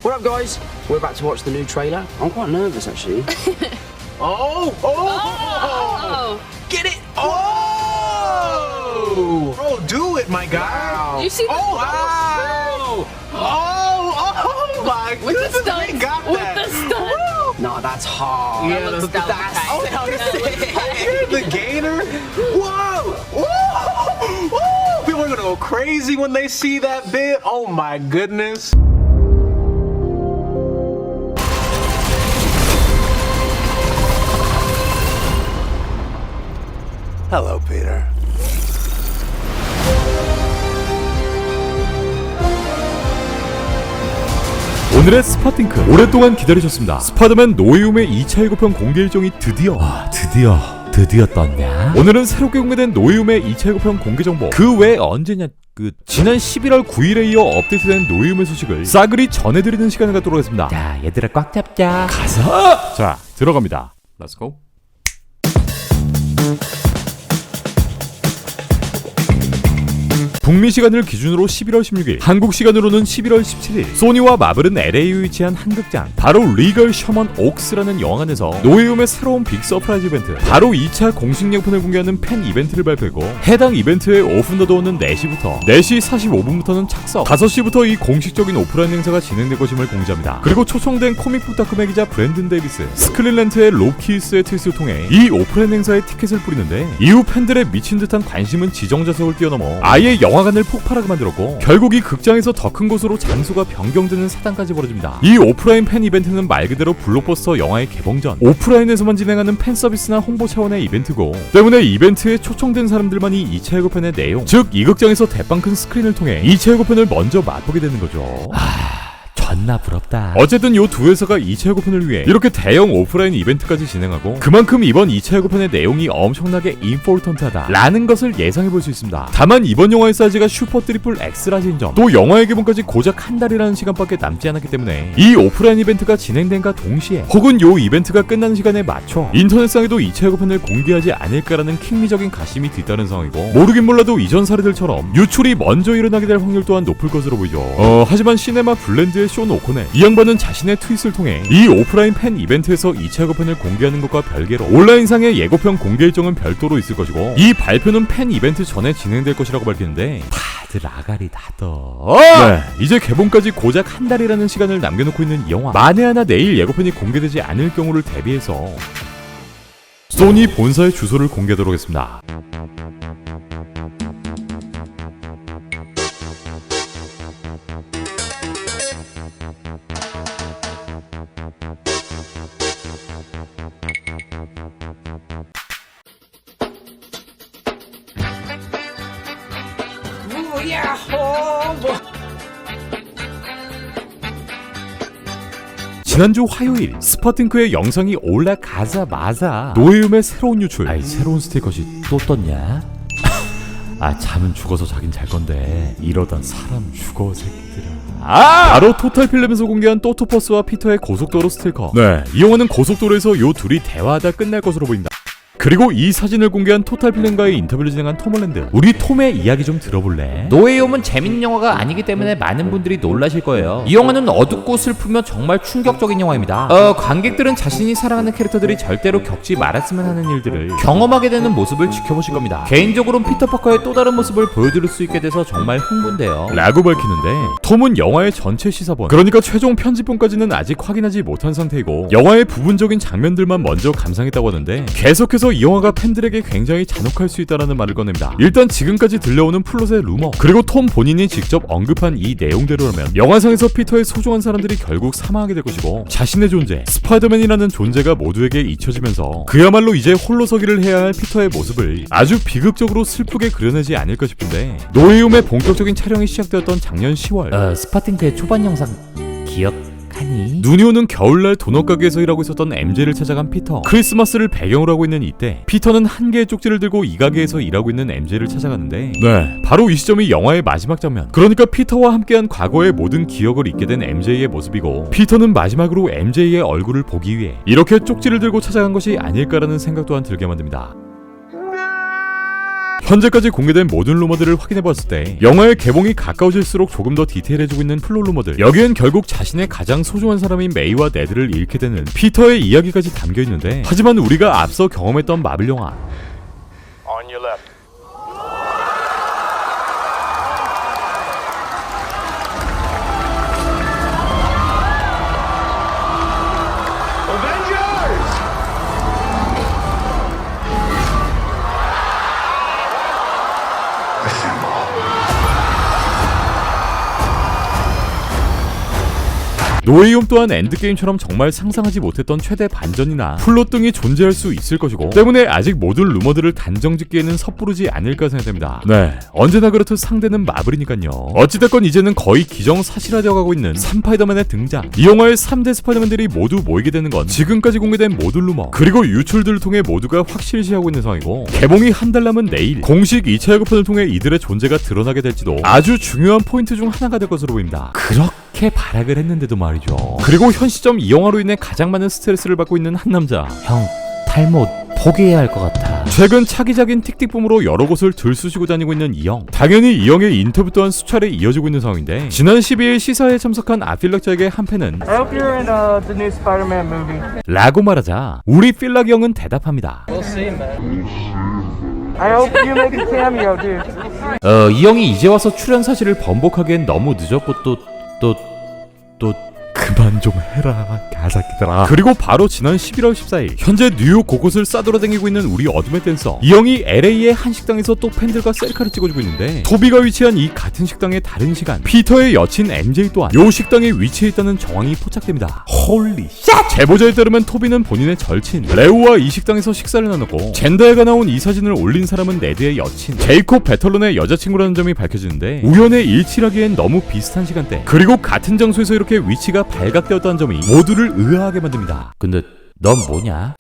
What up, guys? We're about to watch the new trailer. I'm quite nervous, actually. Oh! Get it! Oh! Bro, do it, my guy! Wow. You see the Wow! Oh my with the goodness, stunt? we got With that! the stunt? No, that's hard. Yeah, looks that's down. the gainer. Whoa! Whoa! Whoa! People are gonna go crazy when they see that bit. Oh my goodness. Hello, Peter. 오늘의 스파팅크 오랫동안 기다리셨습니다. 스파이더맨 노웨이홈의 2차 예고편 공개 일정이 드디어 떴냐? 오늘은 새롭게 공개된 노웨이홈의 2차 예고편 공개 정보 그 외 언제냐 지난 11월 9일에 이어 업데이트된 노웨이홈의 소식을 싸그리 전해드리는 시간을 갖도록 하겠습니다. 자, 얘들아 꽉 잡자. 가자! 자, 들어갑니다. 렛츠고. 북미 시간을 기준으로 11월 16일, 한국 시간으로는 11월 17일, 소니와 마블은 LA에 위치한 한 극장, 바로 리걸 셔먼 옥스라는 영화관에서 노웨이홈의 새로운 빅 서프라이즈 이벤트, 바로 2차 공식 예고편을 공개하는 팬 이벤트를 발표했고, 해당 이벤트의 오픈 더 도어는 4시부터, 4시 45분부터는 착석, 5시부터 이 공식적인 오프라인 행사가 진행될 것임을 공지합니다. 그리고 초청된 코믹북 다큐메 기자 브랜든 데이비스, 스크린렌트의 롭키스의 트윗을 통해 이 오프라인 행사에 티켓을 뿌리는데, 이후 팬들의 미친 듯한 관심은 지정자석을 뛰어넘어 아예 영화관을 폭발하게 만들었고, 결국 이 극장에서 더 큰 곳으로 장소가 변경되는 사단까지 벌어집니다. 이 오프라인 팬 이벤트는 말 그대로 블록버스터 영화의 개봉 전 오프라인에서만 진행하는 팬 서비스나 홍보 차원의 이벤트고, 때문에 이벤트에 초청된 사람들만이 2차 예고편의 내용, 즉 이 극장에서 대빵 큰 스크린을 통해 2차 예고편을 먼저 맛보게 되는 거죠. 존나 부럽다. 어쨌든 요 두 회사가 2차 예고편을 위해 이렇게 대형 오프라인 이벤트까지 진행하고, 그만큼 이번 2차 예고편의 내용이 엄청나게 임포턴트하다 라는 것을 예상해볼 수 있습니다. 다만 이번 영화의 사이즈가 슈퍼 트리플 X라진 점, 또 영화의 개봉까지 고작 한 달이라는 시간밖에 남지 않았기 때문에 이 오프라인 이벤트가 진행된과 동시에, 혹은 요 이벤트가 끝나는 시간에 맞춰 인터넷상에도 2차 예고편을 공개하지 않을까라는 킹미적인 가심이 뒤따른 상황이고, 모르긴 몰라도 이전 사례들처럼 유출이 먼저 일어나게 될 확률 또한 높을 것으로 보이죠. 하지만 시네마 블렌드의 쇼 오코넬, 이 양반은 자신의 트윗을 통해 이 오프라인 팬 이벤트에서 2차 예고편을 공개하는 것과 별개로 온라인상의 예고편 공개 일정은 별도로 있을 것이고, 이 발표는 팬 이벤트 전에 진행될 것이라고 밝히는데, 다들 아가리 다더. 네, 이제 개봉까지 고작 한 달이라는 시간을 남겨놓고 있는 이 영화, 만에 하나 내일 예고편이 공개되지 않을 경우를 대비해서 소니 본사의 주소를 공개하도록 했습니다. 지난주 화요일 스파팅크의 영상이 올라가자마자 노웨이홈의 새로운 유출, 새로운 스티커시 또 떴냐? 잠은 죽어서 자긴 잘 건데 이러다 사람 죽어 새끼들아. 바로 토탈 필름에서 공개한 또토퍼스와 피터의 고속도로 스티커. 네, 이 영화는 고속도로에서 요 둘이 대화하다 끝날 것으로 보인다. 그리고 이 사진을 공개한 토탈 필름과의 인터뷰를 진행한 톰 홀랜드, 우리 톰의 이야기 좀 들어볼래? 노웨이홈은 재밌는 영화가 아니기 때문에 많은 분들이 놀라실 거예요. 이 영화는 어둡고 슬프며 정말 충격적인 영화입니다. 관객들은 자신이 사랑하는 캐릭터들이 절대로 겪지 말았으면 하는 일들을 경험하게 되는 모습을 지켜보실 겁니다. 개인적으로는 피터 파커의 또 다른 모습을 보여드릴 수 있게 돼서 정말 흥분돼요 라고 밝히는데, 톰은 영화의 전체 시사본, 그러니까 최종 편집본까지는 아직 확인하지 못한 상태이고, 영화의 부분적인 장면들만 먼저 감상했다고 하는데, 계속해서 이 영화가 팬들에게 굉장히 잔혹할 수 있다는 말을 꺼냅니다. 일단 지금까지 들려오는 플롯의 루머, 그리고 톰 본인이 직접 언급한 이 내용대로라면 영화상에서 피터의 소중한 사람들이 결국 사망하게 될 것이고, 자신의 존재, 스파이더맨이라는 존재가 모두에게 잊혀지면서 그야말로 이제 홀로 서기를 해야 할 피터의 모습을 아주 비극적으로 슬프게 그려내지 않을까 싶은데, 노웨이홈의 본격적인 촬영이 시작되었던 작년 10월 스파팅크의 초반 영상 기억하니? 눈이 오는 겨울날 도넛 가게에서 일하고 있었던 MJ를 찾아간 피터. 크리스마스를 배경으로 하고 있는 이때 피터는 한 개의 쪽지를 들고 이 가게에서 일하고 있는 MJ를 찾아가는데, 네, 바로 이 시점이 영화의 마지막 장면, 그러니까 피터와 함께한 과거의 모든 기억을 잊게 된 MJ의 모습이고, 피터는 마지막으로 MJ의 얼굴을 보기 위해 이렇게 쪽지를 들고 찾아간 것이 아닐까라는 생각 또한 들게 만듭니다. 현재까지 공개된 모든 루머들을 확인해봤을 때 영화의 개봉이 가까워질수록 조금 더 디테일해지고 있는 플롯 루머들, 여기엔 결국 자신의 가장 소중한 사람인 메이와 네드를 잃게 되는 피터의 이야기까지 담겨있는데, 하지만 우리가 앞서 경험했던 마블 영화 On your left. 노웨이홈 또한 엔드게임처럼 정말 상상하지 못했던 최대 반전이나 플롯 등이 존재할 수 있을 것이고, 때문에 아직 모든 루머들을 단정짓기에는 섣부르지 않을까 생각됩니다. 네, 언제나 그렇듯 상대는 마블이니까요. 어찌됐건 이제는 거의 기정사실화되어 가고 있는 스파이더맨의 등장, 이 영화의 3대 스파이더맨들이 모두 모이게 되는 건 지금까지 공개된 모든 루머 그리고 유출들을 통해 모두가 확실시하고 있는 상황이고, 개봉이 한 달 남은 내일 공식 2차 예고편을 통해 이들의 존재가 드러나게 될지도 아주 중요한 포인트 중 하나가 될 것으로 보입니다. 그렇게 발악을 했는데도 말이죠. 그리고 현 시점 이 영화로 인해 가장 많은 스트레스를 받고 있는 한 남자. 형, 탈모 포기해야 할 것 같아. 최근 차기작인 틱틱붐으로 여러 곳을 들쑤시고 다니고 있는 이 형. 당연히 이 형의 인터뷰 또한 수차례 이어지고 있는 상황인데, 지난 12일 시사회에 참석한 아필락자에게 한 팬은 I hope you're in the new Spider-Man movie. 라고 말하자 우리 필락이 형은 대답합니다. We'll see, man. I hope you make a cameo, dude. 이 형이 이제 와서 출연 사실을 번복하기엔 너무 늦었고 또 그만 좀 해라 가사키들아. 그리고 바로 지난 11월 14일 현재 뉴욕 곳곳을 싸돌아다니고 있는 우리 어둠의 댄서 이 형이 LA의 한 식당에서 또 팬들과 셀카를 찍어주고 있는데, 토비가 위치한 이 같은 식당의 다른 시간 피터의 여친 MJ 또한 요 식당에 위치해 있다는 정황이 포착됩니다. 홀리 샷! 제보자에 따르면 토비는 본인의 절친 레오와 이 식당에서 식사를 나눴고, 젠다에가 나온 이 사진을 올린 사람은 네드의 여친 제이콥 배털런의 여자친구라는 점이 밝혀지는데, 우연의 일치라기엔 너무 비슷한 시간대 그리고 같은 장소에서 이렇게 위치가 발각되었다는 점이 모두를 의아하게 만듭니다. 근데 넌 뭐냐?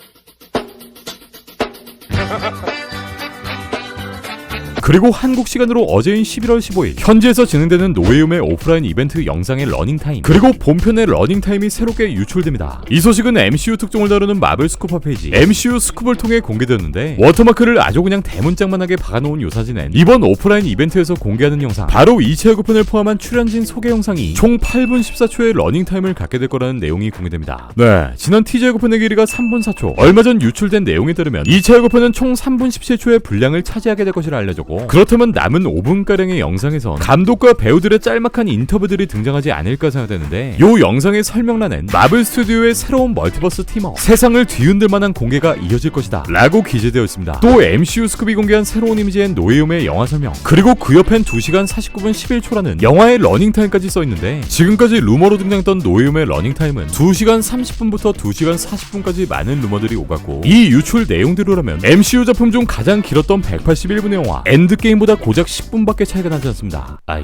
그리고 한국 시간으로 어제인 11월 15일 현지에서 진행되는 노웨이홈의 오프라인 이벤트 영상의 러닝타임 그리고 본편의 러닝타임이 새롭게 유출됩니다. 이 소식은 MCU 특종을 다루는 마블 스쿠퍼 페이지 MCU 스쿱을 통해 공개되었는데, 워터마크를 아주 그냥 대문짝만하게 박아놓은 요 사진엔 이번 오프라인 이벤트에서 공개하는 영상, 바로 2차 예고편을 포함한 출연진 소개 영상이 총 8분 14초의 러닝타임을 갖게 될 거라는 내용이 공개됩니다. 네, 지난 티저 예고편의 길이가 3분 4초, 얼마 전 유출된 내용에 따르면 2차 예고편은 총 3분 17초의 분량을 차지하게 될 것이라 알려졌고, 그렇다면 남은 5분가량의 영상에선 감독과 배우들의 짤막한 인터뷰들이 등장하지 않을까 생각되는데, 요 영상의 설명란엔 마블 스튜디오의 새로운 멀티버스 팀워, 세상을 뒤흔들 만한 공개가 이어질 것이다 라고 기재되어 있습니다. 또 MCU 스쿱이 공개한 새로운 이미지엔 노웨이홈의 영화 설명, 그리고 그 옆엔 2시간 49분 11초라는 영화의 러닝타임까지 써있는데, 지금까지 루머로 등장했던 노웨이홈의 러닝타임은 2시간 30분부터 2시간 40분까지 많은 루머들이 오갔고, 이 유출 내용대로라면 MCU 작품 중 가장 길었던 181분의 영화 엔드게임보다 고작 10분밖에 차이가 나지 않습니다. 아이,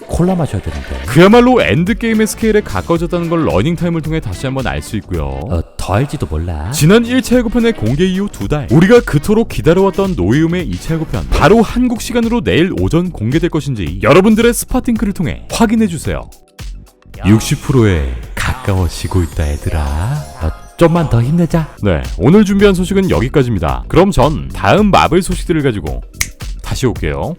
콜라 마셔야 되는데. 그야말로 엔드게임의 스케일에 가까워졌다는 걸 러닝타임을 통해 다시 한번 알 수 있고요. 더 알지도 몰라. 지난 1차 예고편의 공개 이후 2달, 우리가 그토록 기다려왔던 노웨이홈의 2차 예고편, 바로 한국 시간으로 내일 오전 공개될 것인지 여러분들의 스팟링크를 통해 확인해주세요. 60%에 가까워지고 있다 얘들아. 좀만 더 힘내자. 네, 오늘 준비한 소식은 여기까지입니다. 그럼 전 다음 마블 소식들을 가지고 다시 올게요.